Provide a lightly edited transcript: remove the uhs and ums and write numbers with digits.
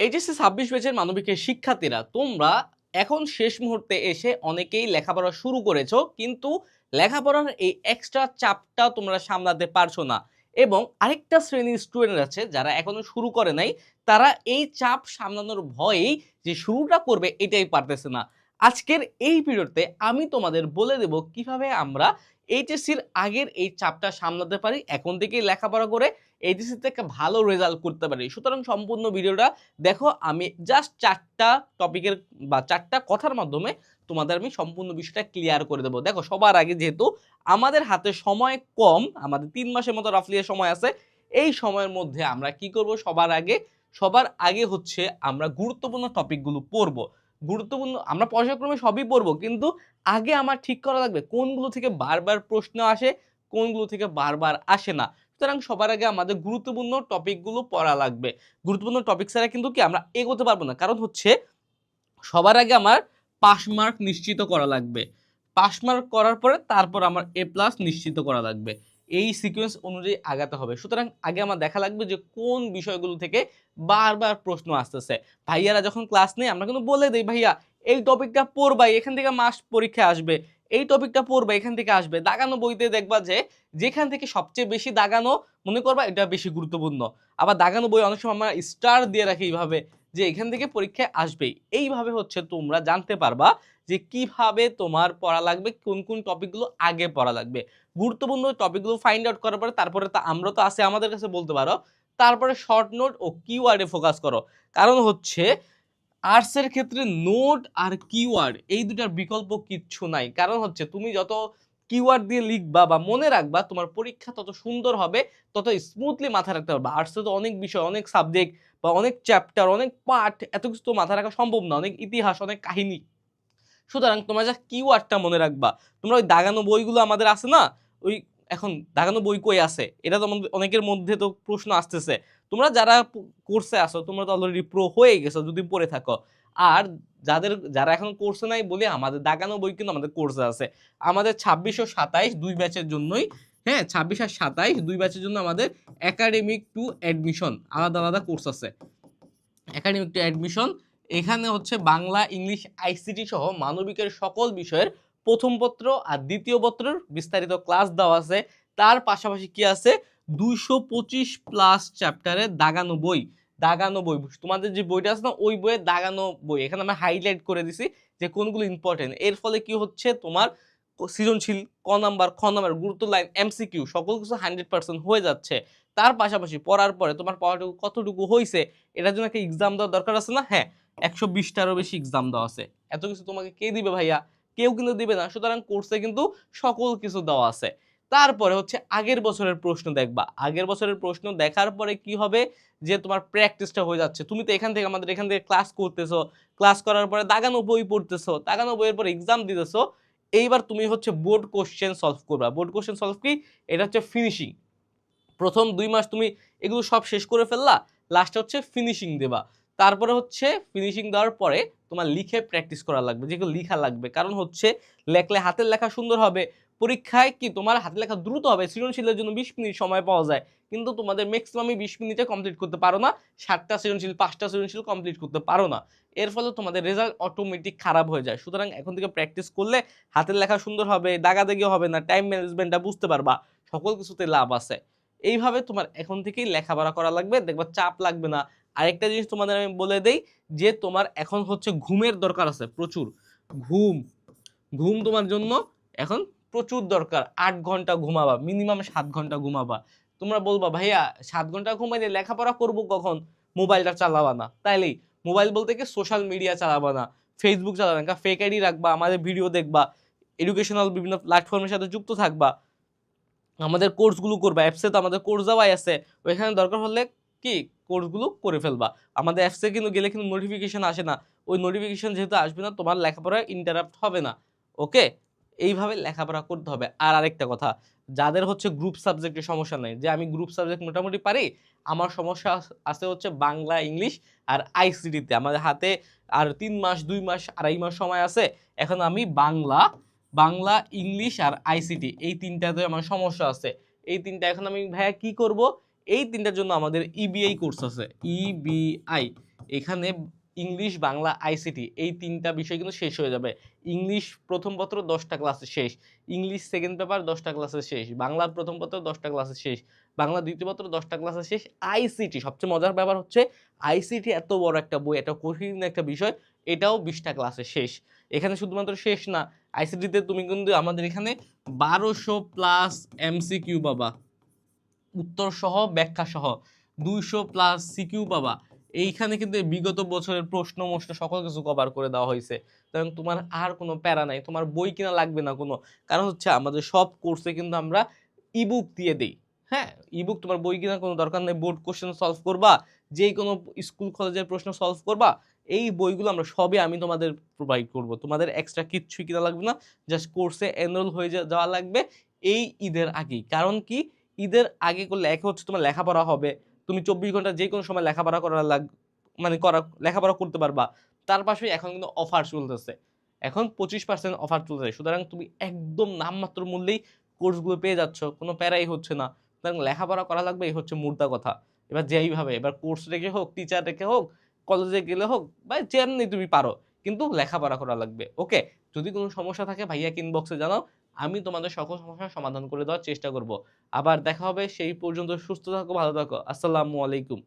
HSC 26 ব্যাচের মানবিকের শিক্ষার্থীরা তোমরা এখন শেষ মুহূর্তে এসে অনেকেই লেখাপড়া শুরু করেছো, কিন্তু লেখাপড়ার এই এক্সট্রা চাপটা তোমরা সামলাতে পারছো না। এবং আরেকটা শ্রেণীর স্টুডেন্ট আছে যারা এখনো শুরু করে নাই, তারা এই চাপ সামলানোর ভয়েই যে শুরুটা করবে এটাই পারতেছে না। আজকের এই ভিডিওতে আমি তোমাদের বলে দেব কিভাবে আমরা এইচএসসির আগের এই চাপটা সামলাতে পারি, এখন থেকেই লেখাপড়া করে এইচএসসি থেকে ভালো রেজাল্ট করতে পারি। সুতরাং সম্পূর্ণ ভিডিওটা দেখো। আমি জাস্ট 4টা টপিকের বা 4টা কথার মাধ্যমে তোমাদের আমি সম্পূর্ণ বিষয়টা ক্লিয়ার করে দেবো। দেখো, সবার আগে যেহেতু আমাদের হাতে সময় কম, আমাদের 3 মাসের মতো রাফলি সময় আছে, এই সময়ের মধ্যে আমরা কি করব? সবার আগে হচ্ছে আমরা গুরুত্বপূর্ণ টপিকগুলো পড়বো। গুরুত্বপূর্ণ আমরা পর্যায়ক্রমে সবই পড়বো, কিন্তু আগে আমার ঠিক করা লাগবে কোনগুলো থেকে বারবার প্রশ্ন আসে, কোনগুলো থেকে বারবার আসে না। সুতরাং সবার আগে আমাদের গুরুত্বপূর্ণ টপিকগুলো পড়া লাগবে। গুরুত্বপূর্ণ টপিক ছাড়া কিন্তু কি আমরা এগোতে পারবো না। কারণ হচ্ছে সবার আগে আমার পাস মার্ক নিশ্চিত করা লাগবে। পাস মার্ক করার পরে তারপর আমার এ প্লাস নিশ্চিত করা লাগবে। এই সিকোয়েন্স অনুযায়ী আগাতে হবে। সুতরাং আগে আমার দেখা লাগবে যে কোন বিষয়গুলো থেকে বারবার প্রশ্ন আসতেছে। ভাইয়ারা যখন ক্লাস নেই আমরা কিন্তু বলে দেই, ভাইয়া এই টপিকটা পড়বা, এখান থেকে মাস পরীক্ষা আসবে, এই টপিকটা পড়বা, এখান থেকে আসবে। দাগানো বইতে দেখবা যে যেখান থেকে সবচেয়ে বেশি দাগানো মনে করবা এটা বেশি গুরুত্বপূর্ণ। আবার দাগানো বই অনেক সময় আমরা স্টার দিয়ে রাখি এইভাবে যে এখান থেকে পরীক্ষায় আসবেই। এইভাবে হচ্ছে তোমরা জানতে পারবা যে কিভাবে তোমার পড়া লাগবে, কোন কোন টপিকগুলো আগে পড়া লাগবে। গুরুত্বপূর্ণ টপিকগুলো ফাইন্ড আউট করার পরে তারপরে আমরা তো আছে, আমাদের কাছে বলতে পারো। তারপরে শর্ট নোট ও কিওয়ার্ডে ফোকাস করো। কারণ হচ্ছে আর্টসের ক্ষেত্রে নোট আর কিওয়ার্ড এই দুটার বিকল্প কিচ্ছু নাই। কারণ হচ্ছে তুমি যত কিওয়ার্ড দিয়ে লিখবা বা মনে রাখবা, তোমার পরীক্ষা তত সুন্দর হবে, তত স্মুথলি মাথায় রাখতে পারবা। আর্টসে তো অনেক বিষয়, অনেক সাবজেক্ট বা অনেক চ্যাপ্টার, অনেক পার্ট, এত কিছু তো মাথায় রাখা সম্ভব না, অনেক ইতিহাস, অনেক কাহিনী। সুতরাং তোমরা যা কিওয়ার্ডটা মনে রাখবা। তোমরা ওই দাগানো বইগুলো আমাদের আছে না, ওই এখন দাগানো বই কই আছে এটা তো অনেকের মধ্যে তো প্রশ্ন আসতেছে। তোমরা যারা কোর্সে আসো তোমরা তো অলরেডি প্রো হয়ে গেছো যদি পড়ে থাকো। আর যারা এখন কোর্সে নাই বলে আমাদের দাগানো বই কিন্তু আমাদের কোর্সে আছে। আমাদের 26 ও 27 দুই ব্যাচের জন্যই, হ্যাঁ 26 আর 27 দুই ব্যাচের জন্য আমাদের একাডেমিক টু অ্যাডমিশন আলাদা আলাদা কোর্স আছে। একাডেমিক টু অ্যাডমিশন এখানে হচ্ছে বাংলা, ইংলিশ, আইসিটি সহ মানবিকের সকল বিষয়ের প্রথম পত্র আর দ্বিতীয় পত্রের বিস্তারিত ক্লাস দেওয়া আছে। তার পাশাপাশি কি আছে, 225 প্লাস চ্যাপ্টারে দাগানো বই। তোমাদের যে বইটা আছে না, ওই বইয়ের দাগানো বই এখানে আমরা হাইলাইট করে দিছি যে কোনগুলো ইম্পর্টেন্ট। এর ফলে কি হচ্ছে, তোমার সৃজনশীল ক নাম্বার, খ নাম্বার, গুরুত্ব লাইন, এমসিকিউ সকল কিছু 100% হয়ে যাচ্ছে। তার পাশাপাশি পড়ার পরে তোমার পড়াটুকু কতটুকু হয়েছে এটার জন্য একটা এক্সাম দেওয়ার দরকার আছে না? হ্যাঁ, 120টারও বেশি এক্সাম দেওয়া আছে। এত কিছু তোমাকে কে দিবে ভাইয়া? কেউ কিন্তু দিবে না। সুতরাং কোর্সে কিন্তু সকল কিছু দেওয়া আছে। তারপরে হচ্ছে আগের বছরের প্রশ্ন দেখবা। আগের বছরের প্রশ্ন দেখার পরে কি হবে, যে তোমার প্র্যাকটিসটা হয়ে যাচ্ছে। তুমি তো আমাদের এখান থেকে ক্লাস করতেছো, ক্লাস করার পরে দাগানো বই পড়তেছো, দাগানো বইয়ের পরে এক্সাম দিতেছো। এইবার তুমি হচ্ছে বোর্ড কোশ্চেন সলভ করবা। বোর্ড কোশ্চেন সলভ কি? এটা হচ্ছে ফিনিশিং। প্রথম 2 মাস তুমি এগুলো সব শেষ করে ফেললা, লাস্টে হচ্ছে ফিনিশিং দেবা। তারপরে হচ্ছে ফিনিশিং দেওয়ার পরে তোমার লিখে প্র্যাকটিস করা লাগবে, যেগুলো লিখা লাগবে। কারণ হচ্ছে লেখলে হাতের লেখা সুন্দর হবে। পরীক্ষায় কি তোমার হাতের লেখা দ্রুত হবে। সৃজনশীলের জন্য 20 মিনিট সময় পাওয়া যায়, কিন্তু তোমাদের ম্যাক্সিমামই 20 মিনিটে কমপ্লিট করতে পারো না। 7টা সৃজনশীল, 5টা সৃজনশীল কমপ্লিট করতে পারো না। এর ফলে তোমাদের রেজাল্ট অটোমেটিক খারাপ হয়ে যায়। সুতরাং এখন থেকে প্র্যাকটিস করলে হাতের লেখা সুন্দর হবে, দাগাদাগি হবে না, টাইম ম্যানেজমেন্টটা বুঝতে পারবা, সকল কিছুতে লাভ আছে। এইভাবে তোমার এখন থেকেই লেখাপড়া করা লাগবে, দেখবা চাপ লাগবে না। আরেকটা জিনিস তোমাদের আমি বলে দেই, যে তোমার এখন হচ্ছে ঘুমের দরকার আছে প্রচুর। ঘুম ঘুম তোমার জন্য এখন প্রচুর দরকার। 8 ঘন্টা ঘুমাবা, মিনিমাম 7 ঘন্টা ঘুমাবা। তোমরা বলবা ভাইয়া 7 ঘন্টা ঘুমাইলে লেখাপড়া করবো কখন? মোবাইলটা চালাবা না। তাইলেই মোবাইল বলতে কি, সোশ্যাল মিডিয়া চালাবা না, ফেসবুক চালাবা না, ফেক আইডি রাখবা, আমাদের ভিডিও দেখবা, এডুকেশনাল বিভিন্ন প্ল্যাটফর্মের সাথে যুক্ত থাকবা, আমাদের কোর্সগুলো করবা। অ্যাপসে তো আমাদের কোর্স দেওয়াই আছে, ওইখানে দরকার হলে কি কোর্সগুলো করে ফেলবা। আমাদের অ্যাপসে কিন্তু গেলে কিন্তু নোটিফিকেশন আসে না, ওই নোটিফিকেশন যেহেতু আসবে না তোমার লেখাপড়া ইন্টারাপ্ট হবে না। ওকে, এইভাবে লেখাপড়া করতে হবে। আর আরেকটা কথা, যাদের হচ্ছে গ্রুপ সাবজেক্টের সমস্যা নেই, যে আমি গ্রুপ সাবজেক্ট মোটামুটি পারি, আমার সমস্যা আছে হচ্ছে বাংলা, ইংলিশ আর আইসিটিতে। আমাদের হাতে আর 3 মাস, 2 মাস, 2.5 মাস সময় আছে। এখন আমি বাংলা, ইংলিশ আর আইসিটি এই তিনটাতে আমার সমস্যা আছে। এই তিনটা এখন আমি ভাইয়া কি করব? এই তিনটার জন্য আমাদের ইবিআই কোর্স আছে। ইবিআই এখানে ইংলিশ, বাংলা, আইসিটি এই ৩টা বিষয় কিন্তু শেষ হয়ে যাবে। ইংলিশ প্রথম পত্র ১০টা ক্লাসে শেষ। ইংলিশ সেকেন্ড পেপার ১০টা ক্লাসে শেষ। বাংলা প্রথম পত্র 10টা ক্লাসে শেষ। বাংলা দ্বিতীয় পত্র 10টা ক্লাসে শেষ। আইসিটি সবচেয়ে মজার ব্যাপার হচ্ছে আইসিটি এত বড় একটা বই, এত কঠিন একটা বিষয়, এটাও 20টা ক্লাসে শেষ। এখানে শুধুমাত্র শেষ না, আইসিটিতে তুমি কিন্তু আমাদের এখানে ১২০০ প্লাস এমসিকিউ পাবা। উত্তর সহ ব্যাখ্যা সহ 200 প্লাস সিকিউ পাবা। এইখানে কিন্তু বিগত বছরের প্রশ্ন সকল কিছু কভার করে দেওয়া হয়েছে। কারণ তোমার আর কোনো প্যারা নাই, তোমার বই কিনা লাগবে না কোনো। কারণ হচ্ছে আমাদের সব কোর্সে কিন্তু আমরা ইবুক দিয়ে দেই। হ্যাঁ, ইবুক, তোমার বই কিনা কোনো দরকার নেই। বোর্ড কোশ্চেন সলভ করবা, যে কোনো স্কুল কলেজের প্রশ্ন সলভ করবা, এই বইগুলো আমরা সবই আমি তোমাদের প্রোভাইড করব। তোমাদের এক্সট্রা কিচ্ছুই কিনা লাগবে না, জাস্ট কোর্সে এনরোল হয়ে যাওয়া লাগবে এই ঈদের আগেই। কারণ কি, ঈদের আগে করলে এক হচ্ছে তোমার লেখাপড়া হবে, তুমি ২৪ ঘন্টা যে কোনো সময় লেখাপড়া লেখাপড়া করতে পারবা। তার পাশে এখন কিন্তু অফার চলতেছে। এখন 25% অফার চলতেছে। সুতরাং তুমি একদম নামমাত্র মূল্যেই কোর্সগুলো পেয়ে যাচ্ছ। কোনো প্যারাই হচ্ছে না। সুতরাং লেখাপড়া করা লাগবে, এই হচ্ছে মুদ্রা কথা। এবার যেইভাবে, এবার কোর্স রেখে হোক, টিচার রেখে হোক, কলেজে গেলে হোক, বা যেমনি তুমি পারো, কিন্তু লেখাপড়া করা লাগবে। ওকে? যদি কোনো সমস্যা থাকে ভাইয়াকে ইনবক্সে জানাও। আমি তোমাদের সকল সমস্যার সমাধান করে দেওয়ার চেষ্টা করব। আবার দেখা হবে, সেই পর্যন্ত সুস্থ থাকো, ভালো থাকো। আসসালামু আলাইকুম।